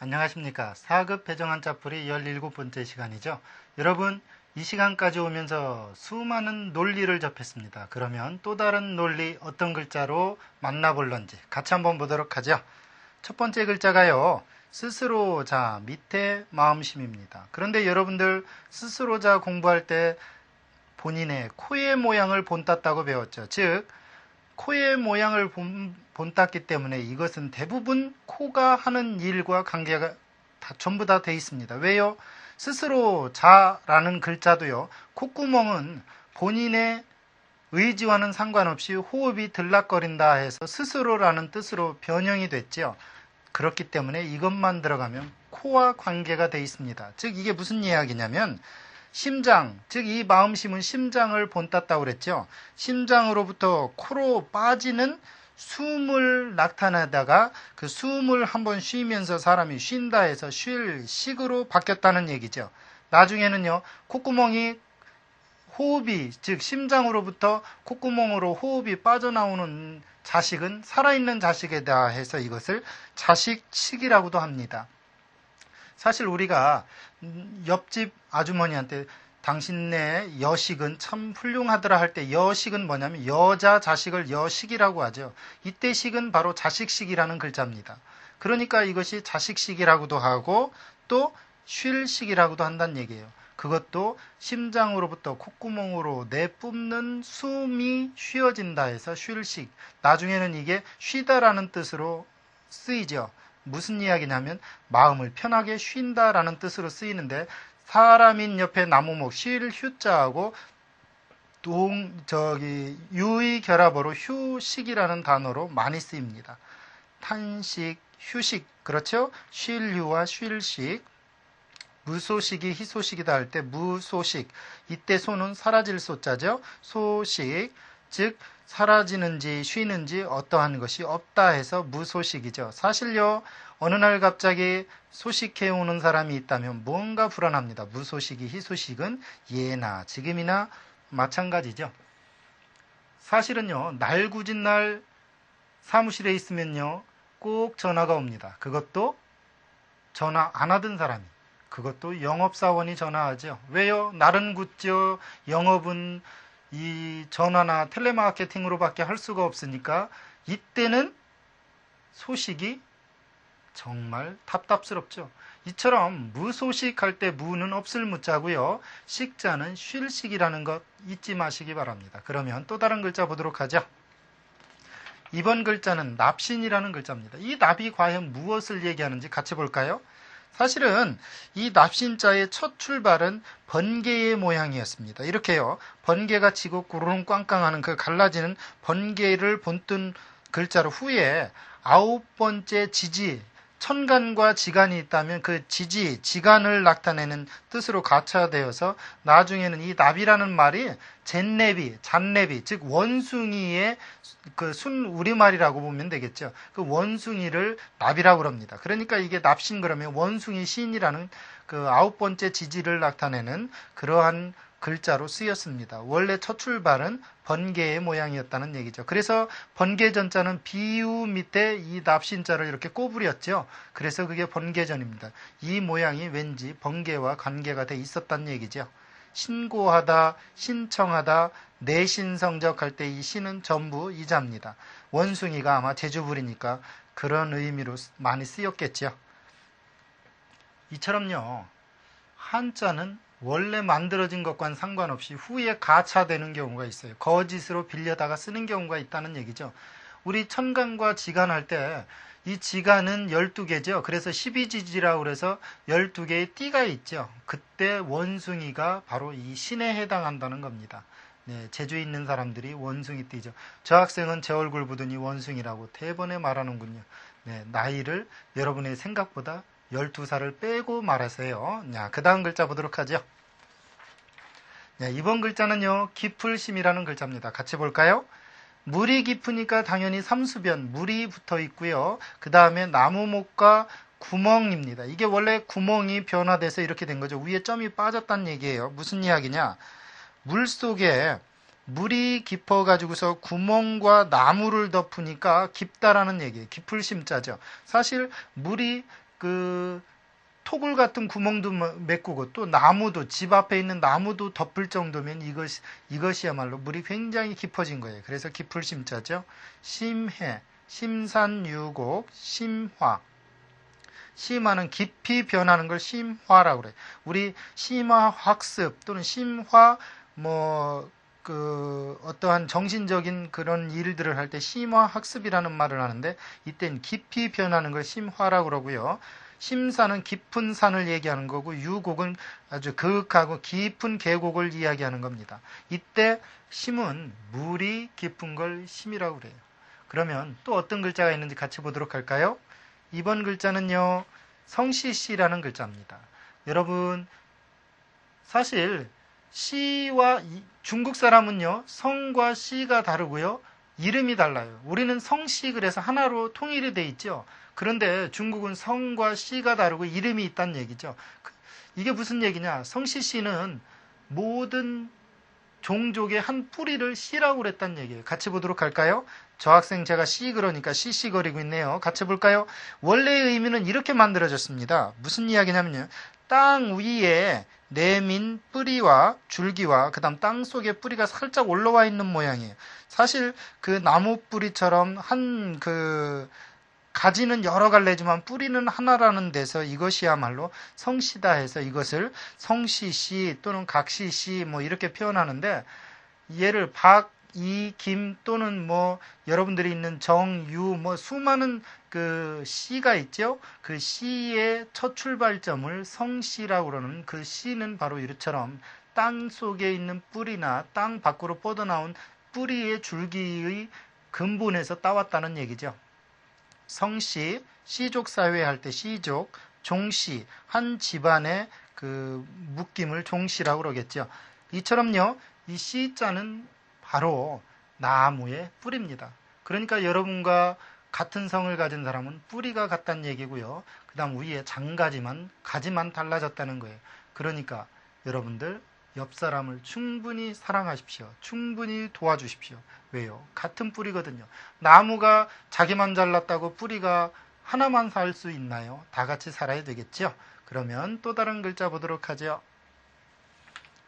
안녕하십니까. 4급 배정한자풀이 17번째 시간이죠. 여러분, 이 시간까지 오면서 수많은 논리를 접했습니다. 그러면 또 다른 논리 어떤 글자로 만나볼런지 같이 한번 보도록 하죠. 첫 번째 글자가요. 스스로자 밑에 마음심입니다. 그런데 여러분들 스스로자 공부할 때 본인의 코의 모양을 본땄다고 배웠죠. 즉 코의 모양을 본땄기 때문에 이것은 대부분 코가 하는 일과 관계가 전부 다 돼 있습니다. 왜요? 스스로 자라는 글자도요. 콧구멍은 본인의 의지와는 상관없이 호흡이 들락거린다 해서 스스로라는 뜻으로 변형이 됐죠. 그렇기 때문에 이것만 들어가면 코와 관계가 돼 있습니다. 즉 이게 무슨 이야기냐면 심장, 즉 이 마음심은 심장을 본땄다고 그랬죠. 심장으로부터 코로 빠지는 숨을 나타내다가 그 숨을 한번 쉬면서 사람이 쉰다 해서 쉴 식으로 바뀌었다는 얘기죠. 나중에는요, 콧구멍이 호흡이, 즉 심장으로부터 콧구멍으로 호흡이 빠져나오는 자식은 살아있는 자식에다 해서 이것을 자식식이라고도 합니다. 사실 우리가 옆집 아주머니한테 당신네 여식은 참 훌륭하더라 할 때 여식은 뭐냐면 여자 자식을 여식이라고 하죠. 이때 식은 바로 자식식이라는 글자입니다. 그러니까 이것이 자식식이라고도 하고 또 쉴식이라고도 한다는 얘기예요. 그것도 심장으로부터 콧구멍으로 내뿜는 숨이 쉬어진다 해서 쉴식. 나중에는 이게 쉬다라는 뜻으로 쓰이죠. 무슨 이야기냐면 마음을 편하게 쉰다라는 뜻으로 쓰이는데 사람인 옆에 나무목 쉴 휴자하고 유의 결합어로 휴식이라는 단어로 많이 쓰입니다. 탄식, 휴식, 그렇죠? 쉴휴와 쉴식. 무소식이 희소식이다 할 때 무소식. 이때 소는 사라질 소자죠. 소식. 즉 사라지는지 쉬는지 어떠한 것이 없다 해서 무소식이죠. 사실요, 어느 날 갑자기 소식해 오는 사람이 있다면 뭔가 불안합니다. 무소식이 희소식은 예나 지금이나 마찬가지죠. 사실은요, 날구진 날 사무실에 있으면요 꼭 전화가 옵니다. 그것도 전화 안 하던 사람이, 그것도 영업사원이 전화하죠. 왜요? 날은 굳죠. 영업은 이 전화나 텔레마케팅으로밖에 할 수가 없으니까 이때는 소식이 정말 답답스럽죠. 이처럼 무소식할 때 무는 없을 무자고요. 식자는 쉴 식이라는 것 잊지 마시기 바랍니다. 그러면 또 다른 글자 보도록 하죠. 이번 글자는 납신이라는 글자입니다. 이 납이 과연 무엇을 얘기하는지 같이 볼까요? 사실은 이 납신자의 첫 출발은 번개의 모양이었습니다. 이렇게요. 번개가 치고 구르릉 꽝꽝하는 그 갈라지는 번개를 본뜬 글자로 후에 9번째 지지, 천간과 지간이 있다면 그 지지, 지간을 나타내는 뜻으로 가차되어서 나중에는 이 납이라는 말이 잿내비, 잔내비, 즉 원숭이의 그 순 우리말이라고 보면 되겠죠. 그 원숭이를 납이라고 합니다. 그러니까 이게 납신 그러면 원숭이 신이라는 그 9번째 지지를 나타내는 그러한 글자로 쓰였습니다. 원래 첫 출발은 번개의 모양이었다는 얘기죠. 그래서 번개전자는 비유 밑에 이 납신자를 이렇게 꼬부렸죠. 그래서 그게 번개전입니다. 이 모양이 왠지 번개와 관계가 돼 있었다는 얘기죠. 신고하다, 신청하다, 내신 성적할 때 이 신은 전부 이자입니다. 원숭이가 아마 제주불이니까 그런 의미로 많이 쓰였겠죠. 이처럼요, 한자는 원래 만들어진 것과는 상관없이 후에 가차되는 경우가 있어요. 거짓으로 빌려다가 쓰는 경우가 있다는 얘기죠. 우리 천간과 지간 할 때 이 지간은 12개죠. 그래서 12지지라고 그래서 12개의 띠가 있죠. 그때 원숭이가 바로 이 신에 해당한다는 겁니다. 네, 제주에 있는 사람들이 원숭이 띠죠. 저 학생은 제 얼굴 보더니 원숭이라고 대번에 말하는군요. 네, 나이를 여러분의 생각보다 12살을 빼고 말하세요. 그 다음 글자 보도록 하죠. 이번 글자는요, 깊을심이라는 글자입니다. 같이 볼까요? 물이 깊으니까 당연히 삼수변, 물이 붙어 있고요. 그 다음에 나무목과 구멍입니다. 이게 원래 구멍이 변화돼서 이렇게 된 거죠. 위에 점이 빠졌다는 얘기예요. 무슨 이야기냐? 물 속에 물이 깊어가지고서 구멍과 나무를 덮으니까 깊다라는 얘기예요. 깊을심자죠. 사실 물이 그 토굴 같은 구멍도 메꾸고 또 나무도 집 앞에 있는 나무도 덮을 정도면 이것이야말로 물이 굉장히 깊어진 거예요. 그래서 깊을 심자죠. 심해, 심산유곡, 심화. 심화는 깊이 변하는 걸 심화라고 그래요. 우리 심화 학습 또는 심화 어떠한 정신적인 그런 일들을 할 때 심화 학습이라는 말을 하는데 이땐 깊이 변하는 걸 심화라고 그러고요. 심산은 깊은 산을 얘기하는 거고 유곡은 아주 그윽하고 깊은 계곡을 이야기하는 겁니다. 이때 심은 물이 깊은 걸 심이라고 그래요. 그러면 또 어떤 글자가 있는지 같이 보도록 할까요? 이번 글자는요. 성시시라는 글자입니다. 여러분 사실 시와 중국 사람은요. 성과 시가 다르고요. 이름이 달라요. 우리는 성시 그래서 하나로 통일이 돼 있죠. 그런데 중국은 성과 시가 다르고 이름이 있다는 얘기죠. 이게 무슨 얘기냐? 성시시는 모든 종족의 한 뿌리를 씨라고 그랬다는 얘기예요. 같이 보도록 할까요? 저 학생 제가 씨 그러니까 씨씨거리고 있네요. 같이 볼까요? 원래의 의미는 이렇게 만들어졌습니다. 무슨 이야기냐면요. 땅 위에 내민 뿌리와 줄기와 그 다음 땅 속에 뿌리가 살짝 올라와 있는 모양이에요. 사실 그 나무 뿌리처럼 가지는 여러 갈래지만 뿌리는 하나라는 데서 이것이야말로 성씨다 해서 이것을 성씨씨 또는 각씨씨 이렇게 표현하는데 얘를 박, 이, 김 또는 여러분들이 있는 정, 유 수많은 그 씨가 있죠. 그 씨의 첫 출발점을 성씨라고 그러는 그 씨는 바로 이처럼 땅 속에 있는 뿌리나 땅 밖으로 뻗어나온 뿌리의 줄기의 근본에서 따왔다는 얘기죠. 성씨, 씨족 사회 할 때 씨족, 종씨, 한 집안의 그 묶임을 종씨라고 그러겠죠. 이처럼요, 이 씨자는 바로 나무의 뿌리입니다. 그러니까 여러분과 같은 성을 가진 사람은 뿌리가 같다는 얘기고요. 그 다음 위에 가지만 달라졌다는 거예요. 그러니까 여러분들 옆 사람을 충분히 사랑하십시오. 충분히 도와주십시오. 왜요? 같은 뿌리거든요. 나무가 자기만 잘났다고 뿌리가 하나만 살 수 있나요? 다 같이 살아야 되겠죠? 그러면 또 다른 글자 보도록 하죠.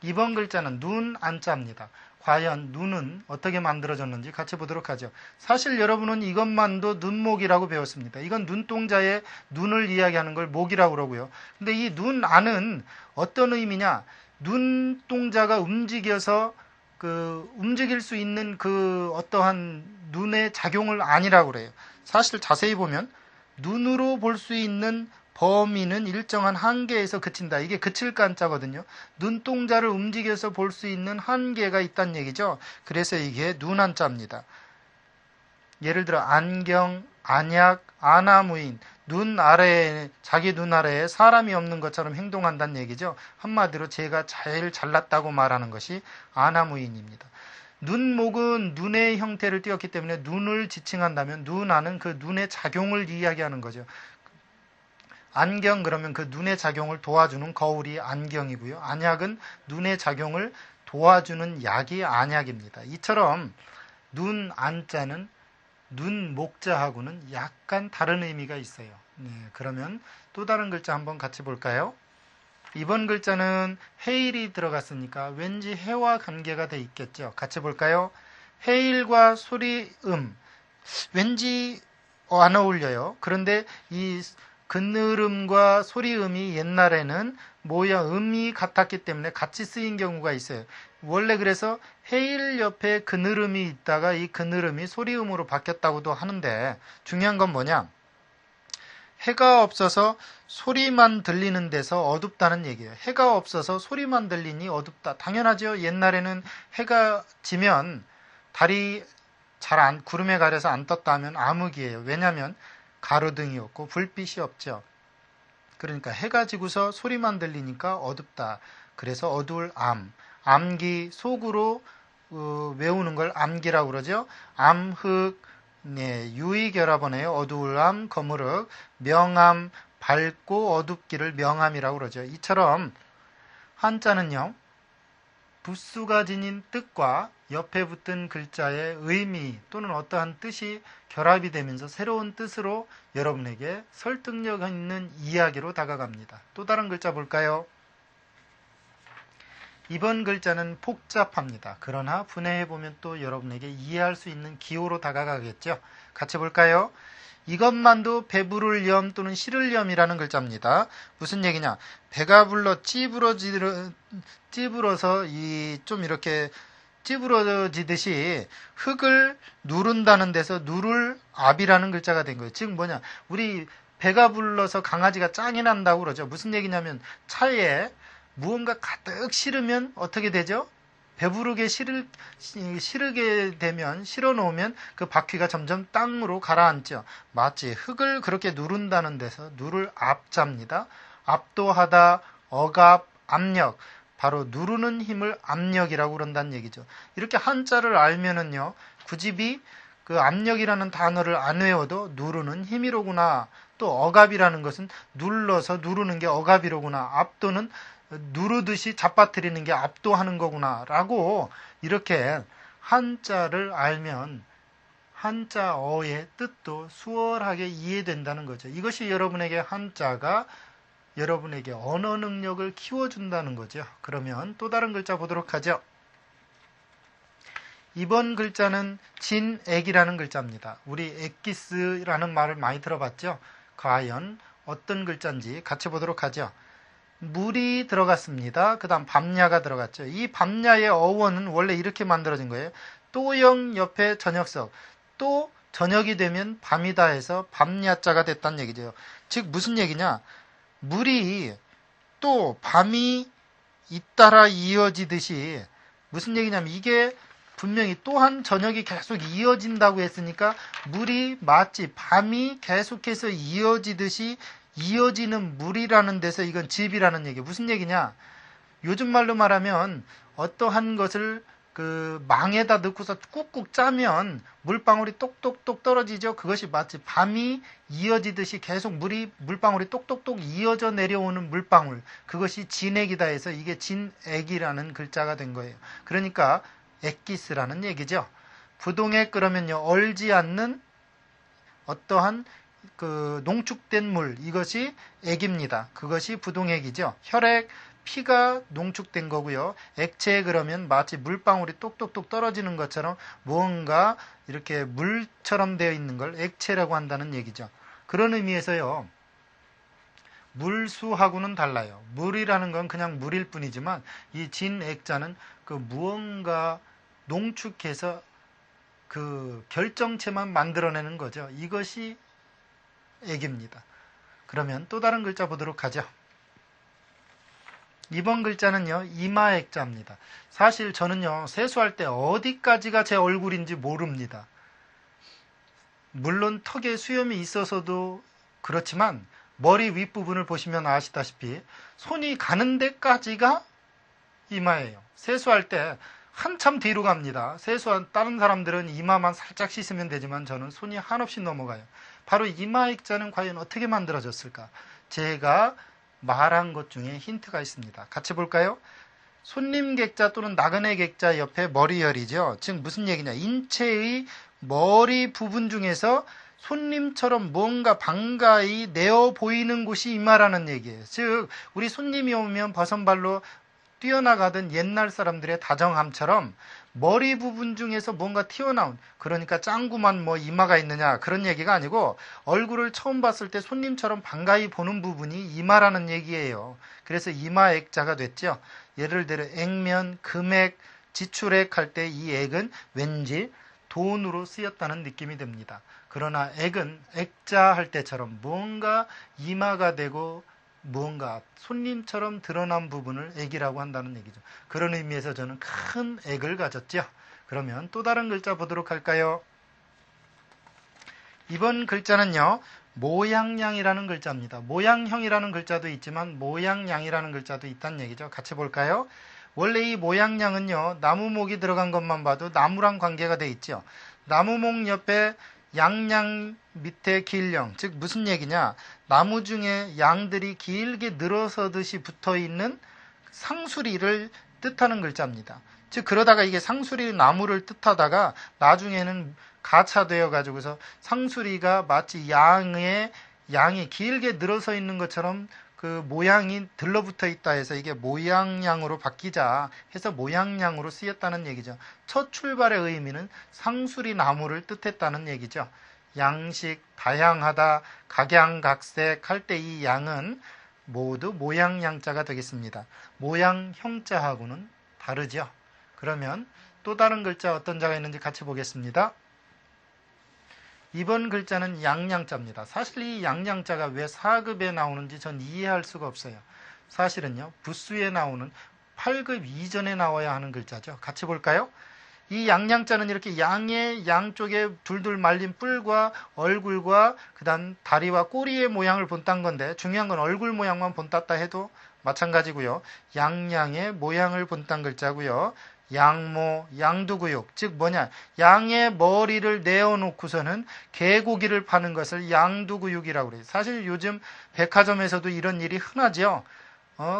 이번 글자는 눈, 안자입니다. 과연 눈은 어떻게 만들어졌는지 같이 보도록 하죠. 사실 여러분은 이것만도 눈목이라고 배웠습니다. 이건 눈동자의 눈을 이야기하는 걸 목이라고 그러고요. 근데 이 눈 안은 어떤 의미냐? 눈동자가 움직여서 움직일 수 있는 그 어떠한 눈의 작용을 아니라고 그래요. 사실 자세히 보면 눈으로 볼 수 있는 범위는 일정한 한계에서 그친다. 이게 그칠 간자거든요. 눈동자를 움직여서 볼 수 있는 한계가 있다는 얘기죠. 그래서 이게 눈한자입니다. 예를 들어 안경, 안약, 아나무인, 자기 눈 아래에 사람이 없는 것처럼 행동한다는 얘기죠. 한마디로 제가 제일 잘났다고 말하는 것이 아나무인입니다. 눈목은 눈의 형태를 띄었기 때문에 눈을 지칭한다면 눈 안은 그 눈의 작용을 이야기하는 거죠. 안경 그러면 그 눈의 작용을 도와주는 거울이 안경이고요. 안약은 눈의 작용을 도와주는 약이 안약입니다. 이처럼 눈 안자는 눈 목자하고는 약간 다른 의미가 있어요. 네, 그러면 또 다른 글자 한번 같이 볼까요? 이번 글자는 해일이 들어갔으니까 왠지 해와 관계가 돼 있겠죠. 같이 볼까요? 해일과 소리음 왠지 안 어울려요. 그런데 이 그늘음과 소리음이 옛날에는 음이 같았기 때문에 같이 쓰인 경우가 있어요. 원래 그래서 해일 옆에 그늘음이 있다가 이 그늘음이 소리음으로 바뀌었다고도 하는데 중요한 건 뭐냐? 해가 없어서 소리만 들리는 데서 어둡다는 얘기예요. 해가 없어서 소리만 들리니 어둡다. 당연하죠. 옛날에는 해가 지면 달이 구름에 가려서 안 떴다 하면 암흑이에요. 왜냐하면 가로등이 없고 불빛이 없죠. 그러니까 해가 지고서 소리만 들리니까 어둡다. 그래서 어두울 암기 속으로 외우는 걸 암기라고 그러죠. 암흑, 유의결합어네요. 어두울 암, 거무륵, 명암, 밝고 어둡기를 명암이라고 그러죠. 이처럼 한자는요. 부수가 지닌 뜻과 옆에 붙은 글자의 의미 또는 어떠한 뜻이 결합이 되면서 새로운 뜻으로 여러분에게 설득력 있는 이야기로 다가갑니다. 또 다른 글자 볼까요? 이번 글자는 복잡합니다. 그러나 분해해보면 또 여러분에게 이해할 수 있는 기호로 다가가겠죠. 같이 볼까요? 이것만도 배부를 염 또는 실을 염이라는 글자입니다. 무슨 얘기냐? 배가 불러 찌부러서 좀 이렇게 찌부러지듯이 흙을 누른다는 데서 누를 압이라는 글자가 된 거예요. 즉 뭐냐? 우리 배가 불러서 강아지가 짱이 난다고 그러죠. 무슨 얘기냐면 차에 무언가 가득 실으면 어떻게 되죠? 배부르게 실으게 되면 실어 놓으면 그 바퀴가 점점 땅으로 가라앉죠. 마치 흙을 그렇게 누른다는 데서 누를 압자입니다. 압도하다, 억압, 압력. 바로 누르는 힘을 압력이라고 그런다는 얘기죠. 이렇게 한자를 알면은요, 구집이 그 압력이라는 단어를 안 외워도 누르는 힘이로구나. 또 억압이라는 것은 눌러서 누르는 게 억압이로구나. 압도는 누르듯이 잡아뜨리는 게 압도하는 거구나 라고 이렇게 한자를 알면 한자어의 뜻도 수월하게 이해된다는 거죠. 이것이 여러분에게 한자가 여러분에게 언어 능력을 키워준다는 거죠. 그러면 또 다른 글자 보도록 하죠. 이번 글자는 진액이라는 글자입니다. 우리 액기스라는 말을 많이 들어봤죠. 과연 어떤 글자인지 같이 보도록 하죠. 물이 들어갔습니다. 그 다음 밤야가 들어갔죠. 이 밤야의 어원은 원래 이렇게 만들어진 거예요. 또영 옆에 저녁석. 또 저녁이 되면 밤이다 해서 밤야자가 됐다는 얘기죠. 즉 무슨 얘기냐. 물이 또 밤이 잇따라 이어지듯이 무슨 얘기냐면 이게 분명히 또한 저녁이 계속 이어진다고 했으니까 물이 마치 밤이 계속해서 이어지듯이 이어지는 물이라는 데서 이건 집이라는 얘기. 무슨 얘기냐? 요즘 말로 말하면 어떠한 것을 그 망에다 넣고서 꾹꾹 짜면 물방울이 똑똑똑 떨어지죠. 그것이 마치 밤이 이어지듯이 계속 물방울이 똑똑똑 이어져 내려오는 물방울. 그것이 진액이다 해서 이게 진액이라는 글자가 된 거예요. 그러니까 액기스라는 얘기죠. 부동액 그러면요. 얼지 않는 어떠한 그 농축된 물, 이것이 액입니다. 그것이 부동액이죠. 혈액, 피가 농축된 거고요. 액체 그러면 마치 물방울이 똑똑똑 떨어지는 것처럼 무언가 이렇게 물처럼 되어 있는 걸 액체라고 한다는 얘기죠. 그런 의미에서요. 물수하고는 달라요. 물이라는 건 그냥 물일 뿐이지만 이 진액자는 그 무언가 농축해서 그 결정체만 만들어내는 거죠. 이것이 액입니다. 그러면 또 다른 글자 보도록 하죠. 이번 글자는요. 이마액자입니다. 사실 저는요. 세수할 때 어디까지가 제 얼굴인지 모릅니다. 물론 턱에 수염이 있어서도 그렇지만 머리 윗부분을 보시면 아시다시피 손이 가는 데까지가 이마예요. 세수할 때 한참 뒤로 갑니다. 세수한 다른 사람들은 이마만 살짝 씻으면 되지만 저는 손이 한없이 넘어가요. 바로 이마액자는 과연 어떻게 만들어졌을까? 제가 말한 것 중에 힌트가 있습니다. 같이 볼까요? 손님객자 또는 나그네 객자 옆에 머리열이죠. 즉 무슨 얘기냐? 인체의 머리 부분 중에서 손님처럼 뭔가 반가이 내어 보이는 곳이 이마라는 얘기예요. 즉 우리 손님이 오면 버선발로 뛰어나가던 옛날 사람들의 다정함처럼 머리 부분 중에서 뭔가 튀어나온, 그러니까 짱구만 뭐 이마가 있느냐 그런 얘기가 아니고 얼굴을 처음 봤을 때 손님처럼 반가이 보는 부분이 이마라는 얘기예요. 그래서 이마액자가 됐죠. 예를 들어 액면, 금액, 지출액 할 때 이 액은 왠지 돈으로 쓰였다는 느낌이 듭니다. 그러나 액은 액자 할 때처럼 뭔가 이마가 되고 무언가 손님처럼 드러난 부분을 액이라고 한다는 얘기죠. 그런 의미에서 저는 큰 액을 가졌죠. 그러면 또 다른 글자 보도록 할까요? 이번 글자는요. 모양양이라는 글자입니다. 모양형이라는 글자도 있지만 모양양이라는 글자도 있다는 얘기죠. 같이 볼까요? 원래 이 모양양은요. 나무목이 들어간 것만 봐도 나무랑 관계가 돼 있죠. 나무목 옆에 양양 밑에 길령, 즉 무슨 얘기냐? 나무 중에 양들이 길게 늘어서듯이 붙어있는 상수리를 뜻하는 글자입니다. 즉 그러다가 이게 상수리 나무를 뜻하다가 나중에는 가차되어 가지고서 상수리가 마치 양이 길게 늘어서 있는 것처럼 그 모양이 들러붙어 있다 해서 이게 모양양으로 바뀌자 해서 모양양으로 쓰였다는 얘기죠. 첫 출발의 의미는 상수리 나무를 뜻했다는 얘기죠. 양식, 다양하다, 각양각색 할 때 이 양은 모두 모양양자가 되겠습니다. 모양 형자하고는 다르죠. 그러면 또 다른 글자 어떤 자가 있는지 같이 보겠습니다. 이번 글자는 양양자입니다. 사실 이 양양자가 왜 4급에 나오는지 전 이해할 수가 없어요. 사실은요, 부수에 나오는 8급 이전에 나와야 하는 글자죠. 같이 볼까요? 이 양양자는 이렇게 양의 양쪽에 둘둘 말린 뿔과 얼굴과 그다음 다리와 꼬리의 모양을 본딴 건데 중요한 건 얼굴 모양만 본땄다 해도 마찬가지고요. 양양의 모양을 본딴 글자고요. 양모, 양두구육, 즉 뭐냐, 양의 머리를 내어놓고서는 개고기를 파는 것을 양두구육이라고 그래요. 사실 요즘 백화점에서도 이런 일이 흔하죠.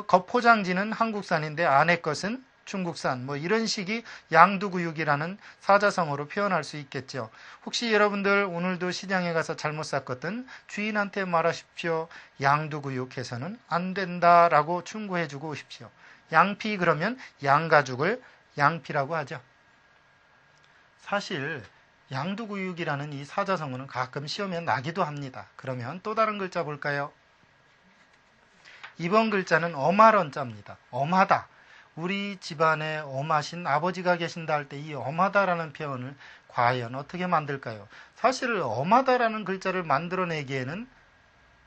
겉포장지는 한국산인데 안의 것은 중국산, 뭐 이런 식이 양두구육이라는 사자성어로 표현할 수 있겠죠. 혹시 여러분들 오늘도 시장에 가서 잘못 샀거든 주인한테 말하십시오. 양두구육 해서는 안 된다라고 충고해주고 오십시오. 양피 그러면 양가죽을 양피라고 하죠. 사실 양두구육이라는 이 사자성어는 가끔 시험에 나기도 합니다. 그러면 또 다른 글자 볼까요? 이번 글자는 엄하런자입니다. 엄하다. 우리 집안에 엄하신 아버지가 계신다 할 때 이 엄하다라는 표현을 과연 어떻게 만들까요? 사실 엄하다라는 글자를 만들어내기에는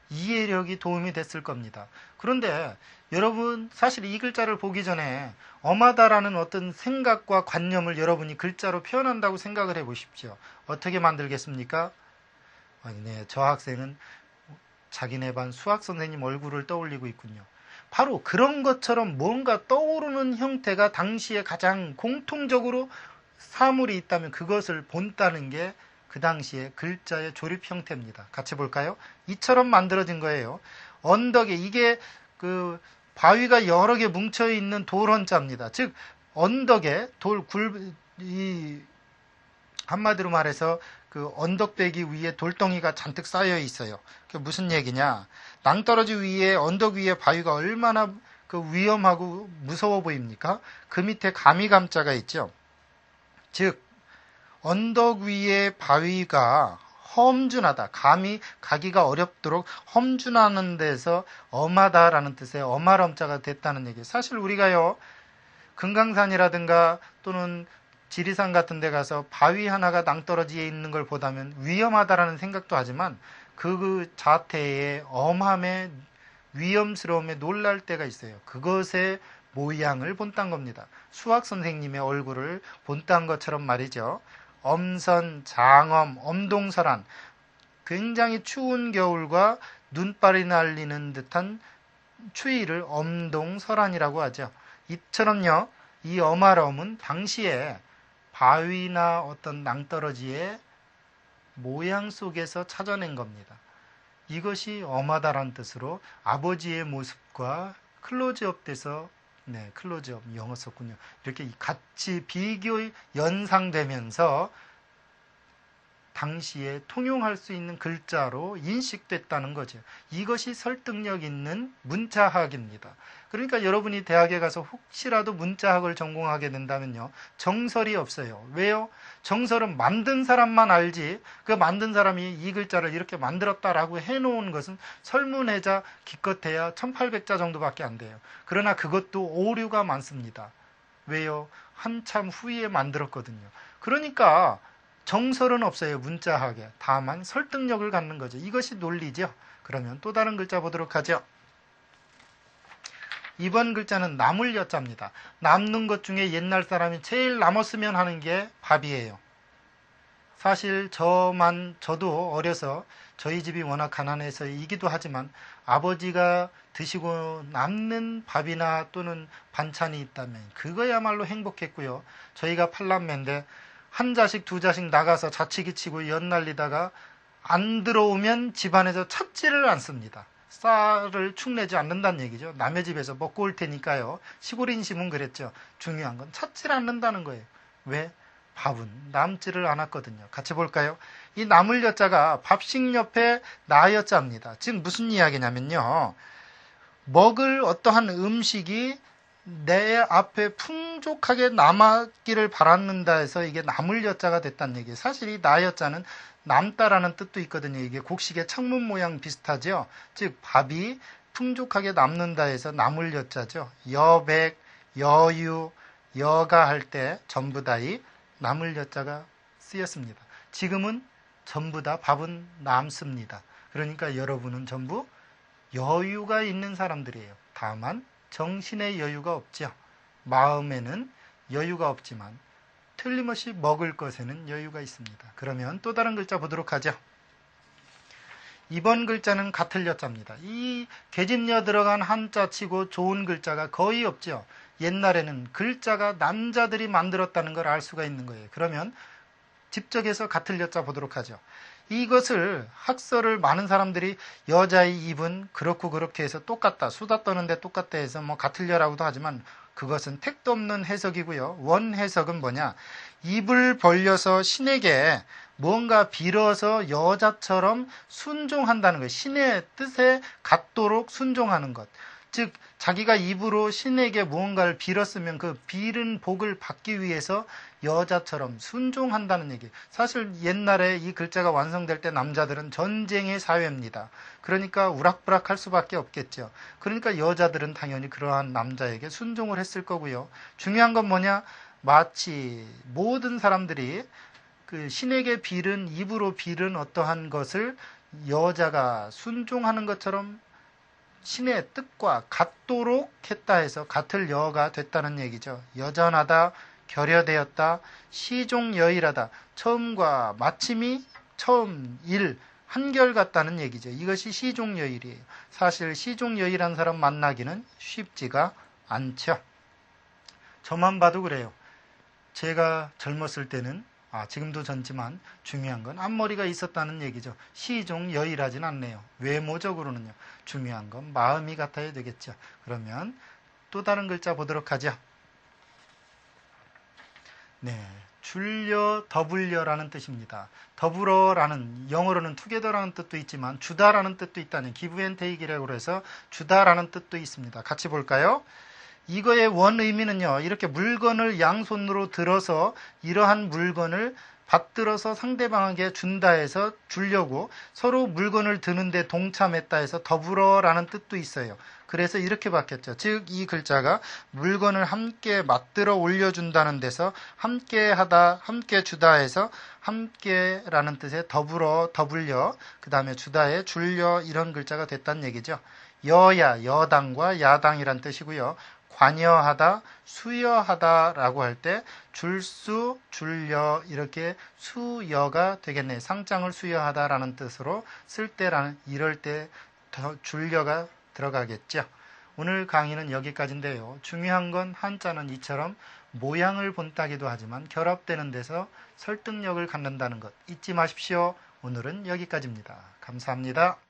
이해력이 도움이 됐을 겁니다. 그런데 여러분 사실 이 글자를 보기 전에 엄하다라는 어떤 생각과 관념을 여러분이 글자로 표현한다고 생각을 해보십시오. 어떻게 만들겠습니까? 네, 저 학생은 자기네 반 수학 선생님 얼굴을 떠올리고 있군요. 바로 그런 것처럼 뭔가 떠오르는 형태가 당시에 가장 공통적으로 사물이 있다면 그것을 본다는 게 그 당시에 글자의 조립 형태입니다. 같이 볼까요? 이처럼 만들어진 거예요. 언덕에 이게 그 바위가 여러 개 뭉쳐 있는 돌헌자입니다. 즉 언덕에 한마디로 말해서 그 언덕배기 위에 돌덩이가 잔뜩 쌓여 있어요. 그게 무슨 얘기냐? 낭떠러지 위에 언덕 위에 바위가 얼마나 그 위험하고 무서워 보입니까? 그 밑에 가미감자가 있죠. 즉 언덕 위에 바위가 험준하다. 감히 가기가 어렵도록 험준하는 데서 엄하다라는 뜻의 엄하럼자가 됐다는 얘기예요. 사실 우리가요 금강산이라든가 또는 지리산 같은 데 가서 바위 하나가 낭떠러지에 있는 걸 보다면 위험하다라는 생각도 하지만 그 자태의 엄함에 위험스러움에 놀랄 때가 있어요. 그것의 모양을 본딴 겁니다. 수학 선생님의 얼굴을 본딴 것처럼 말이죠. 엄선, 장엄, 엄동설한 굉장히 추운 겨울과 눈발이 날리는 듯한 추위를 엄동설한이라고 하죠. 이처럼요. 이 엄하럼은 당시에 바위나 어떤 낭떠러지의 모양 속에서 찾아낸 겁니다. 이것이 엄하다라는 뜻으로 아버지의 모습과 클로즈업 돼서 클로즈업 영어 썼군요. 이렇게 같이 비교 연상되면서 당시에 통용할 수 있는 글자로 인식됐다는 거죠. 이것이 설득력 있는 문자학입니다. 그러니까 여러분이 대학에 가서 혹시라도 문자학을 전공하게 된다면요. 정설이 없어요. 왜요? 정설은 만든 사람만 알지 그 만든 사람이 이 글자를 이렇게 만들었다라고 해놓은 것은 설문해자 기껏해야 1800자 정도밖에 안 돼요. 그러나 그것도 오류가 많습니다. 왜요? 한참 후에 만들었거든요. 그러니까 정설은 없어요. 문자학에. 다만 설득력을 갖는 거죠. 이것이 논리죠. 그러면 또 다른 글자 보도록 하죠. 이번 글자는 나물여자입니다. 남는 것 중에 옛날 사람이 제일 남았으면 하는 게 밥이에요. 사실 저도 어려서 저희 집이 워낙 가난해서이기도 하지만 아버지가 드시고 남는 밥이나 또는 반찬이 있다면 그거야말로 행복했고요. 저희가 8남매인데 한 자식 두 자식 나가서 자치기 치고 연날리다가 안 들어오면 집안에서 찾지를 않습니다. 쌀을 축내지 않는다는 얘기죠. 남의 집에서 먹고 올 테니까요. 시골 인심은 그랬죠. 중요한 건 찾질 않는다는 거예요. 왜? 밥은 남지를 않았거든요. 같이 볼까요? 이 남을 여자가 밥식 옆에 나 여자입니다. 즉 무슨 이야기냐면요. 먹을 어떠한 음식이 내 앞에 풍족하게 남았기를 바랐는다 해서 이게 남을 여자가 됐다는 얘기예요. 사실 이 나 여자는 남다라는 뜻도 있거든요. 이게 곡식의 창문 모양 비슷하죠. 즉 밥이 풍족하게 남는다 해서 남을 여자죠. 여백, 여유, 여가 할 때 전부 다 이 남을 여자가 쓰였습니다. 지금은 전부 다 밥은 남습니다. 그러니까 여러분은 전부 여유가 있는 사람들이에요. 다만 정신의 여유가 없죠. 마음에는 여유가 없지만 틀림없이 먹을 것에는 여유가 있습니다. 그러면 또 다른 글자 보도록 하죠. 이번 글자는 같을 여자입니다. 이 계집여 들어간 한자 치고 좋은 글자가 거의 없죠. 옛날에는 글자가 남자들이 만들었다는 걸 알 수가 있는 거예요. 그러면 집적해서 같을 여자 보도록 하죠. 이것을 학설을 많은 사람들이 여자의 입은 그렇고 그렇게 해서 똑같다. 수다 떠는데 똑같다 해서 뭐 같을 여라고도 하지만 그것은 택도 없는 해석이고요. 원 해석은 뭐냐? 입을 벌려서 신에게 뭔가 빌어서 여자처럼 순종한다는 거예요. 신의 뜻에 갖도록 순종하는 것. 즉 자기가 입으로 신에게 무언가를 빌었으면 그 빌은 복을 받기 위해서 여자처럼 순종한다는 얘기. 사실 옛날에 이 글자가 완성될 때 남자들은 전쟁의 사회입니다. 그러니까 우락부락할 수밖에 없겠죠. 그러니까 여자들은 당연히 그러한 남자에게 순종을 했을 거고요. 중요한 건 뭐냐? 마치 모든 사람들이 그 신에게 빌은 입으로 빌은 어떠한 것을 여자가 순종하는 것처럼 신의 뜻과 같도록 했다 해서 같을 여가 됐다는 얘기죠. 여전하다, 결여되었다, 시종여일하다. 처음과 마침이 처음 일 한결같다는 얘기죠. 이것이 시종여일이에요. 사실 시종여일한 사람 만나기는 쉽지가 않죠. 저만 봐도 그래요. 제가 젊었을 때는 지금도 젊지만 중요한 건 앞머리가 있었다는 얘기죠. 시종여일하진 않네요. 외모적으로는요. 중요한 건 마음이 같아야 되겠죠. 그러면 또 다른 글자 보도록 하죠. 네, 줄여, 더불여라는 뜻입니다. 더불어라는 영어로는 together라는 뜻도 있지만 주다라는 뜻도 있다는 give and take이라고 해서 주다라는 뜻도 있습니다. 같이 볼까요? 이거의 원 의미는요. 이렇게 물건을 양손으로 들어서 이러한 물건을 받들어서 상대방에게 준다 해서 주려고 서로 물건을 드는데 동참했다 해서 더불어라는 뜻도 있어요. 그래서 이렇게 바뀌었죠. 즉 이 글자가 물건을 함께 맞들어 올려준다는 데서 함께 하다, 함께 주다 해서 함께라는 뜻의 더불어, 더불려, 그 다음에 주다에 줄려 이런 글자가 됐다는 얘기죠. 여야, 여당과 야당이란 뜻이고요. 관여하다, 수여하다라고 할 때 줄수, 줄여 이렇게 수여가 되겠네요. 상장을 수여하다라는 뜻으로 쓸 때라는 이럴 때 줄여가 들어가겠죠. 오늘 강의는 여기까지인데요. 중요한 건 한자는 이처럼 모양을 본따기도 하지만 결합되는 데서 설득력을 갖는다는 것 잊지 마십시오. 오늘은 여기까지입니다. 감사합니다.